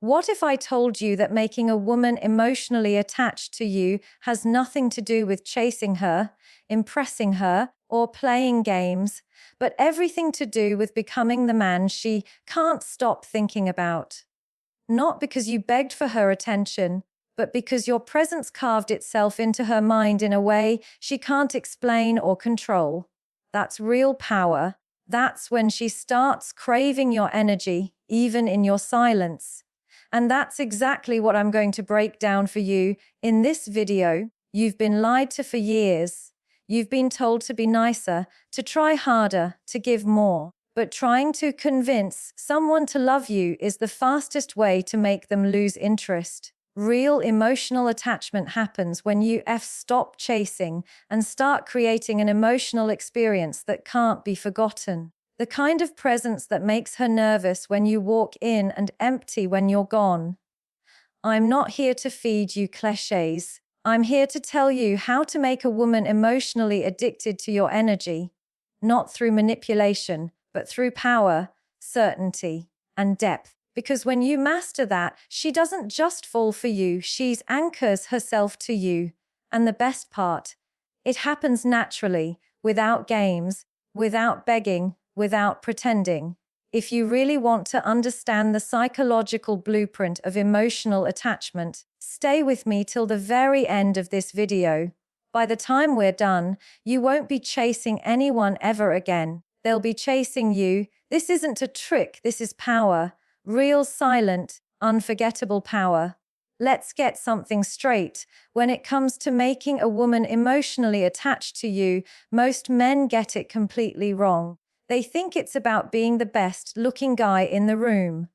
What if I told you that making a woman emotionally attached to you has nothing to do with chasing her, impressing her, or playing games, but everything to do with becoming the man she can't stop thinking about? Not because you begged for her attention, but because your presence carved itself into her mind in a way she can't explain or control. That's real power. That's when she starts craving your energy, even in your silence. And that's exactly what I'm going to break down for you in this video. You've been lied to for years. You've been told to be nicer, to try harder, to give more. But trying to convince someone to love you is the fastest way to make them lose interest. Real emotional attachment happens when you stop chasing and start creating an emotional experience that can't be forgotten. The kind of presence that makes her nervous when you walk in and empty when you're gone. I'm not here to feed you clichés. I'm here to tell you how to make a woman emotionally addicted to your energy. Not through manipulation, but through power, certainty, and depth. Because when you master that, she doesn't just fall for you, she anchors herself to you. And the best part, it happens naturally, without games, without begging, without pretending. If you really want to understand the psychological blueprint of emotional attachment, stay with me till the very end of this video. By the time we're done, you won't be chasing anyone ever again. They'll be chasing you. This isn't a trick, this is power. Real, silent, unforgettable power. Let's get something straight. When it comes to making a woman emotionally attached to you, most men get it completely wrong. They think it's about being the best-looking guy in the room.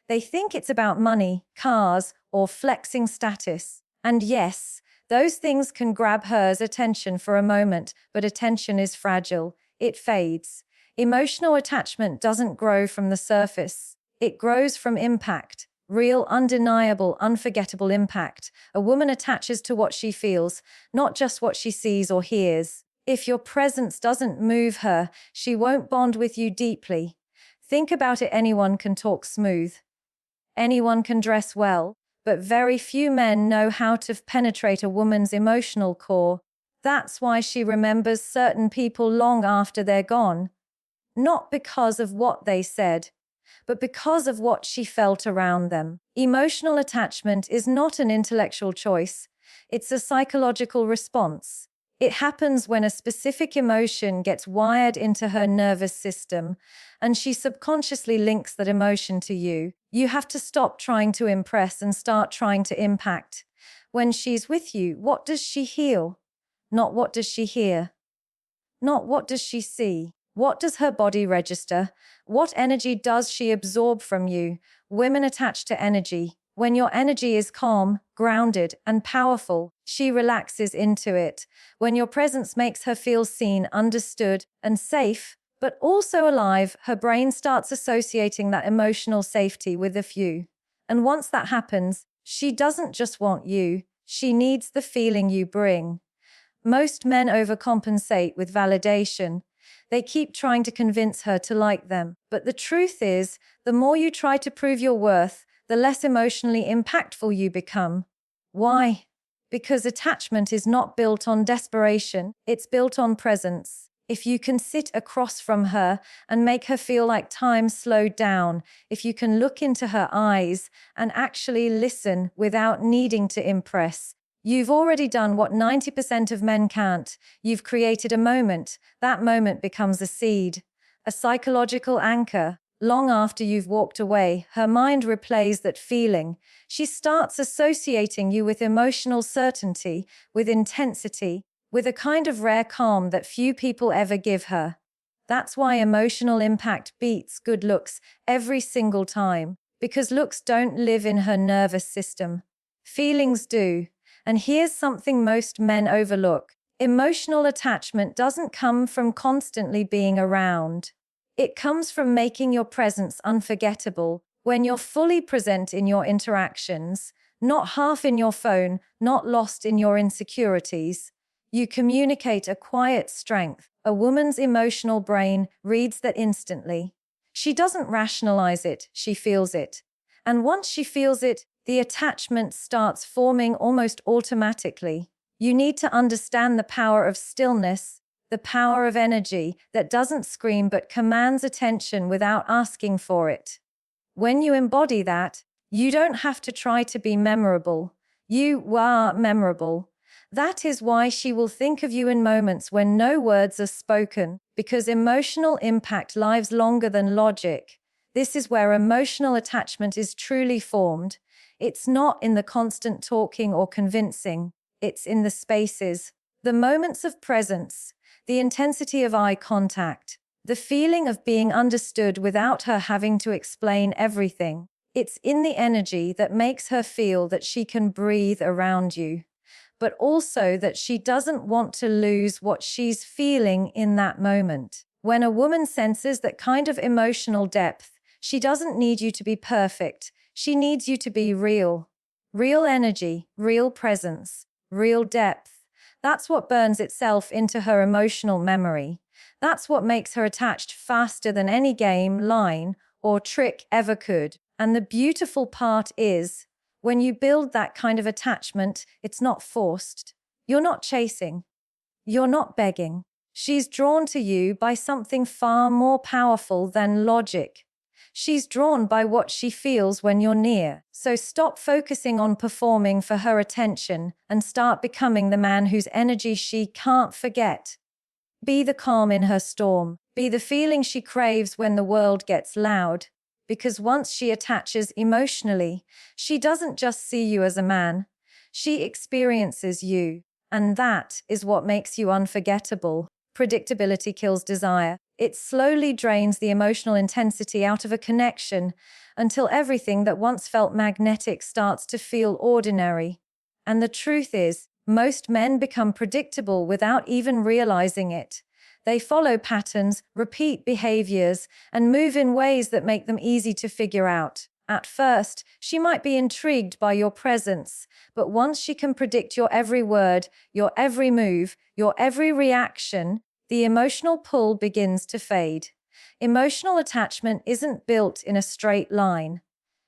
They think it's about money, cars, or flexing status. And yes, those things can grab her attention for a moment, but attention is fragile. It fades. Emotional attachment doesn't grow from the surface. It grows from impact. Real, undeniable, unforgettable impact. A woman attaches to what she feels, not just what she sees or hears. If your presence doesn't move her, she won't bond with you deeply. Think about it, anyone can talk smooth. Anyone can dress well, but very few men know how to penetrate a woman's emotional core. That's why she remembers certain people long after they're gone. Not because of what they said, but because of what she felt around them. Emotional attachment is not an intellectual choice. It's a psychological response. It happens when a specific emotion gets wired into her nervous system, and she subconsciously links that emotion to you. You have to stop trying to impress and start trying to impact. When she's with you, what does she heal? Not what does she hear? Not what does she see? What does her body register? What energy does she absorb from you? Women attach to energy. When your energy is calm, grounded, and powerful, she relaxes into it. When your presence makes her feel seen, understood, and safe, but also alive, her brain starts associating that emotional safety with you. And once that happens, she doesn't just want you, she needs the feeling you bring. Most men overcompensate with validation. They keep trying to convince her to like them. But the truth is, the more you try to prove your worth, the less emotionally impactful you become. Why? Because attachment is not built on desperation, it's built on presence. If you can sit across from her and make her feel like time slowed down, if you can look into her eyes and actually listen without needing to impress, you've already done what 90% of men can't. You've created a moment. That moment becomes a seed, a psychological anchor. Long after you've walked away, her mind replays that feeling. She starts associating you with emotional certainty, with intensity, with a kind of rare calm that few people ever give her. That's why emotional impact beats good looks every single time, because looks don't live in her nervous system. Feelings do. And here's something most men overlook. Emotional attachment doesn't come from constantly being around. It comes from making your presence unforgettable. When you're fully present in your interactions, not half in your phone, not lost in your insecurities, you communicate a quiet strength. A woman's emotional brain reads that instantly. She doesn't rationalize it, she feels it. And once she feels it, the attachment starts forming almost automatically. You need to understand the power of stillness, the power of energy that doesn't scream but commands attention without asking for it. When you embody that, you don't have to try to be memorable. You are memorable. That is why she will think of you in moments when no words are spoken, because emotional impact lives longer than logic. This is where emotional attachment is truly formed. It's not in the constant talking or convincing. It's in the spaces, the moments of presence, the intensity of eye contact, the feeling of being understood without her having to explain everything. It's in the energy that makes her feel that she can breathe around you, but also that she doesn't want to lose what she's feeling in that moment. When a woman senses that kind of emotional depth, she doesn't need you to be perfect. She needs you to be real. Real energy, real presence, real depth. That's what burns itself into her emotional memory. That's what makes her attached faster than any game, line, or trick ever could. And the beautiful part is, when you build that kind of attachment, it's not forced. You're not chasing. You're not begging. She's drawn to you by something far more powerful than logic. She's drawn by what she feels when you're near. So stop focusing on performing for her attention and start becoming the man whose energy she can't forget. Be the calm in her storm. Be the feeling she craves when the world gets loud. Because once she attaches emotionally, she doesn't just see you as a man. She experiences you. And that is what makes you unforgettable. Predictability kills desire. It slowly drains the emotional intensity out of a connection until everything that once felt magnetic starts to feel ordinary. And the truth is, most men become predictable without even realizing it. They follow patterns, repeat behaviors, and move in ways that make them easy to figure out. At first, she might be intrigued by your presence, but once she can predict your every word, your every move, your every reaction, the emotional pull begins to fade. Emotional attachment isn't built in a straight line.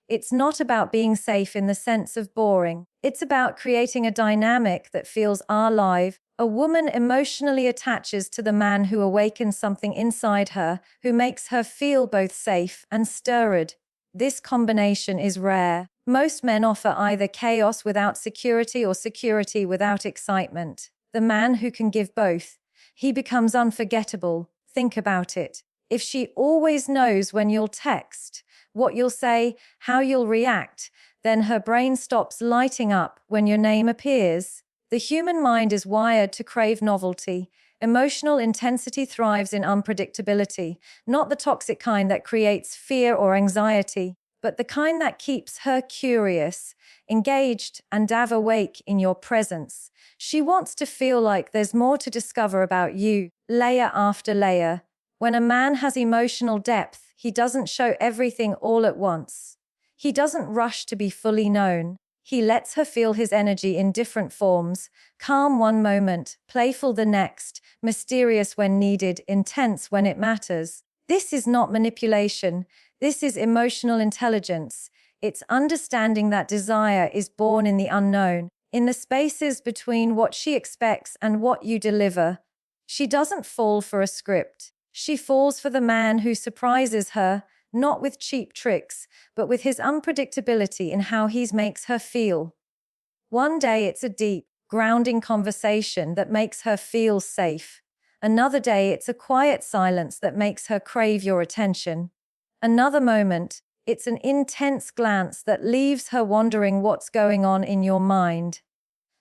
It's not about being safe in the sense of boring. It's about creating a dynamic that feels alive. A woman emotionally attaches to the man who awakens something inside her, who makes her feel both safe and stirred. This combination is rare. Most men offer either chaos without security or security without excitement. The man who can give both, he becomes unforgettable. Think about it. If she always knows when you'll text, what you'll say, how you'll react, then her brain stops lighting up when your name appears. The human mind is wired to crave novelty. Emotional intensity thrives in unpredictability, not the toxic kind that creates fear or anxiety, but the kind that keeps her curious, engaged, and awake in your presence. She wants to feel like there's more to discover about you, layer after layer. When a man has emotional depth, he doesn't show everything all at once. He doesn't rush to be fully known. He lets her feel his energy in different forms, calm one moment, playful the next, mysterious when needed, intense when it matters. This is not manipulation. This is emotional intelligence. It's understanding that desire is born in the unknown, in the spaces between what she expects and what you deliver. She doesn't fall for a script. She falls for the man who surprises her, not with cheap tricks, but with his unpredictability in how he makes her feel. One day it's a deep, grounding conversation that makes her feel safe. Another day it's a quiet silence that makes her crave your attention. Another moment, it's an intense glance that leaves her wondering what's going on in your mind.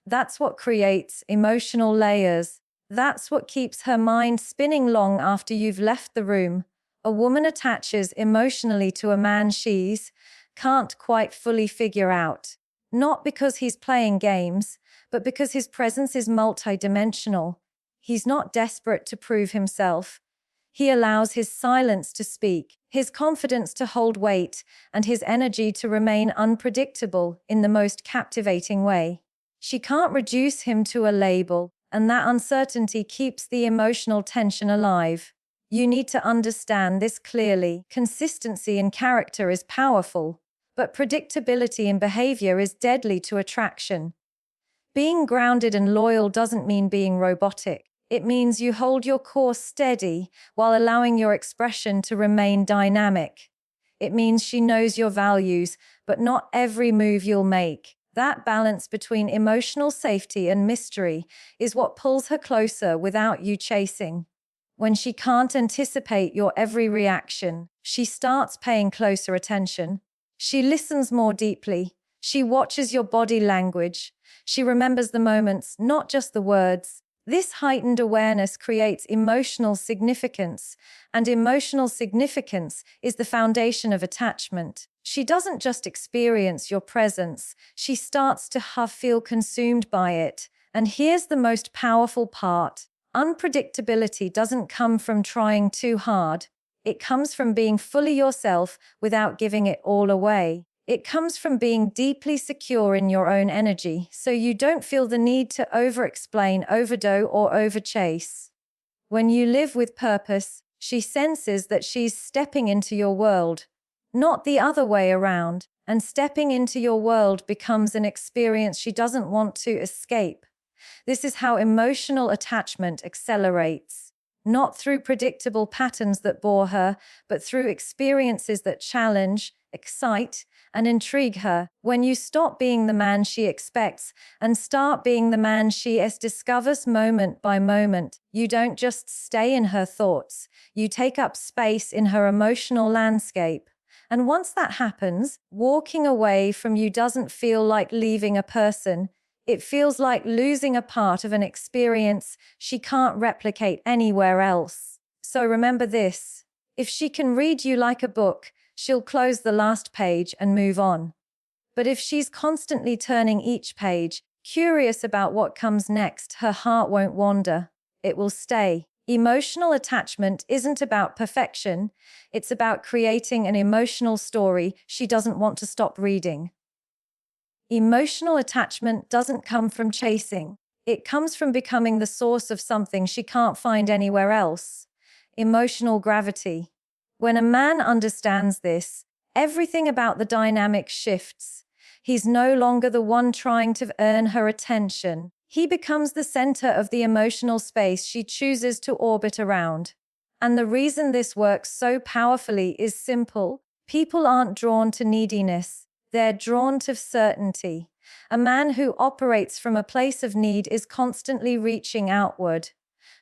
That's what creates emotional layers. That's what keeps her mind spinning long after you've left the room. A woman attaches emotionally to a man she's can't quite fully figure out. Not because he's playing games, but because his presence is multidimensional. He's not desperate to prove himself. He allows his silence to speak, his confidence to hold weight, and his energy to remain unpredictable in the most captivating way. She can't reduce him to a label, and that uncertainty keeps the emotional tension alive. You need to understand this clearly. Consistency in character is powerful, But predictability in behavior is deadly to attraction. Being grounded and loyal doesn't mean being robotic. It means you hold your course steady while allowing your expression to remain dynamic. It means she knows your values, but not every move you'll make. That balance between emotional safety and mystery is what pulls her closer without you chasing. When she can't anticipate your every reaction, she starts paying closer attention. She listens more deeply. She watches your body language. She remembers the moments, not just the words. This heightened awareness creates emotional significance, and emotional significance is the foundation of attachment. She doesn't just experience your presence, she starts to feel consumed by it. And here's the most powerful part. Unpredictability doesn't come from trying too hard. It comes from being fully yourself without giving it all away. It comes from being deeply secure in your own energy, so you don't feel the need to over-explain, overdo, or overchase. When you live with purpose, she senses that she's stepping into your world, not the other way around, and stepping into your world becomes an experience she doesn't want to escape. This is how emotional attachment accelerates. Not through predictable patterns that bore her, but through experiences that challenge, excite, and intrigue her. When you stop being the man she expects and start being the man she discovers moment by moment, you don't just stay in her thoughts, you take up space in her emotional landscape. And once that happens, walking away from you doesn't feel like leaving a person. It feels like losing a part of an experience she can't replicate anywhere else. So remember this: if she can read you like a book, she'll close the last page and move on. But if she's constantly turning each page, curious about what comes next, her heart won't wander. It will stay. Emotional attachment isn't about perfection. It's about creating an emotional story she doesn't want to stop reading. Emotional attachment doesn't come from chasing. It comes from becoming the source of something she can't find anywhere else. Emotional gravity. When a man understands this, everything about the dynamic shifts. He's no longer the one trying to earn her attention. He becomes the center of the emotional space she chooses to orbit around. And the reason this works so powerfully is simple. People aren't drawn to neediness. They're drawn to certainty. A man who operates from a place of need is constantly reaching outward,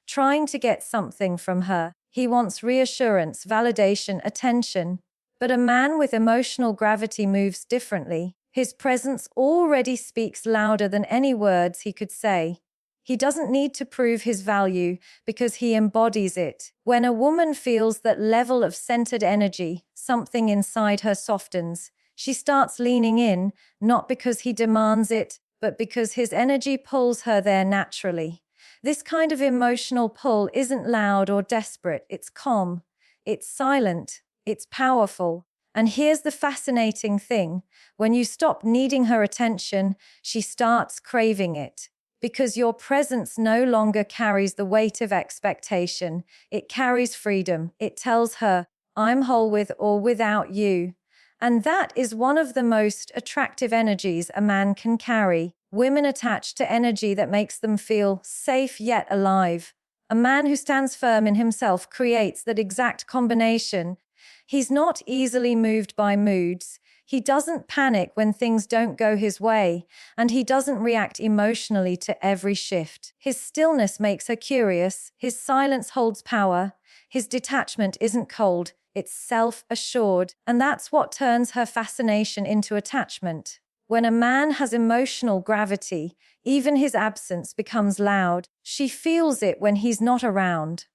trying to get something from her. He wants reassurance, validation, attention. But a man with emotional gravity moves differently. His presence already speaks louder than any words he could say. He doesn't need to prove his value because he embodies it. When a woman feels that level of centered energy, something inside her softens. She starts leaning in, not because he demands it, but because his energy pulls her there naturally. This kind of emotional pull isn't loud or desperate, it's calm, it's silent, it's powerful. And here's the fascinating thing: when you stop needing her attention, she starts craving it. Because your presence no longer carries the weight of expectation, it carries freedom. It tells her, I'm whole with or without you. And that is one of the most attractive energies a man can carry. Women attach to energy that makes them feel safe yet alive. A man who stands firm in himself creates that exact combination. He's not easily moved by moods. He doesn't panic when things don't go his way, and he doesn't react emotionally to every shift. His stillness makes her curious. His silence holds power. His detachment isn't cold. It's self-assured, and that's what turns her fascination into attachment. When a man has emotional gravity, even his absence becomes loud. She feels it when he's not around.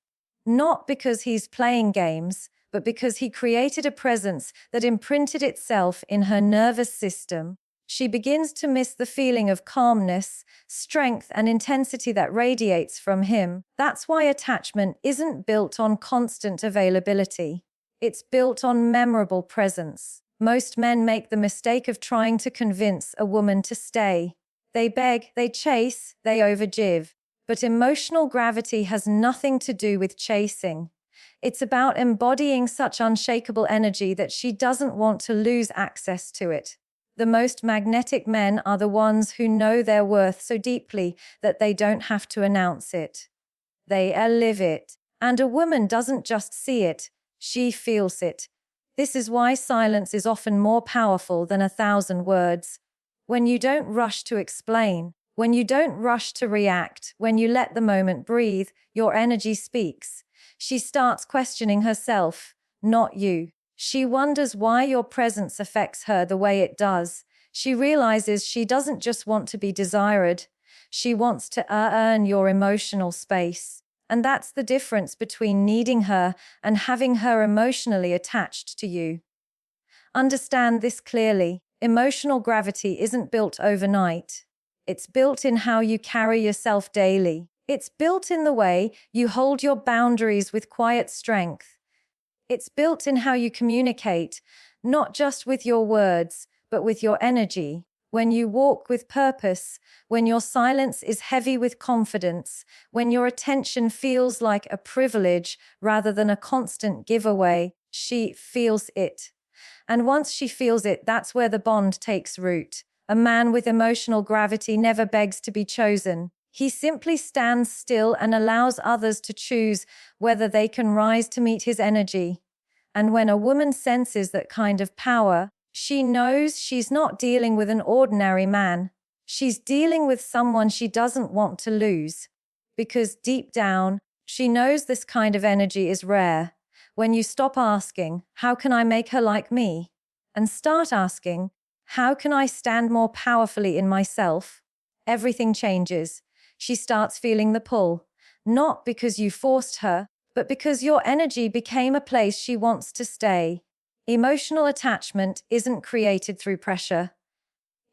Not because he's playing games, but because he created a presence that imprinted itself in her nervous system. She begins to miss the feeling of calmness, strength, and intensity that radiates from him. That's why attachment isn't built on constant availability. It's built on memorable presence. Most men make the mistake of trying to convince a woman to stay. They beg, they chase, they overgive. But emotional gravity has nothing to do with chasing. It's about embodying such unshakable energy that she doesn't want to lose access to it. The most magnetic men are the ones who know their worth so deeply that they don't have to announce it. They live it. And a woman doesn't just see it, she feels it. This is why silence is often more powerful than 1,000 words. When you don't rush to explain, when you don't rush to react, when you let the moment breathe, your energy speaks. She starts questioning herself, not you. She wonders why your presence affects her the way it does. She realizes she doesn't just want to be desired. She wants to earn your emotional space. And that's the difference between needing her and having her emotionally attached to you. Understand this clearly. Emotional gravity isn't built overnight. It's built in how you carry yourself daily. It's built in the way you hold your boundaries with quiet strength. It's built in how you communicate, not just with your words, but with your energy. When you walk with purpose, when your silence is heavy with confidence, when your attention feels like a privilege rather than a constant giveaway, she feels it. And once she feels it, that's where the bond takes root. A man with emotional gravity never begs to be chosen. He simply stands still and allows others to choose whether they can rise to meet his energy. And when a woman senses that kind of power, she knows she's not dealing with an ordinary man. She's dealing with someone she doesn't want to lose. Because deep down, she knows this kind of energy is rare. When you stop asking, how can I make her like me? And start asking, how can I stand more powerfully in myself? Everything changes. She starts feeling the pull, not because you forced her, but because your energy became a place she wants to stay. Emotional attachment isn't created through pressure.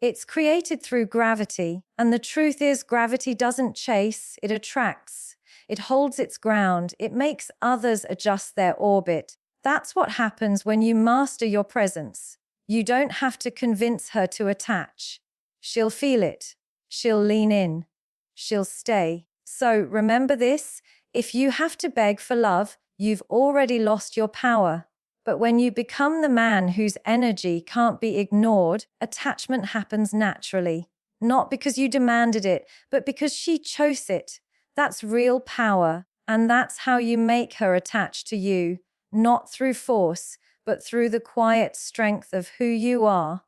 It's created through gravity, and the truth is gravity doesn't chase, it attracts. It holds its ground, it makes others adjust their orbit. That's what happens when you master your presence. You don't have to convince her to attach. She'll feel it. She'll lean in. She'll stay. So remember this, if you have to beg for love, you've already lost your power. But when you become the man whose energy can't be ignored, attachment happens naturally. Not because you demanded it, but because she chose it. That's real power. And that's how you make her attached to you. Not through force, but through the quiet strength of who you are.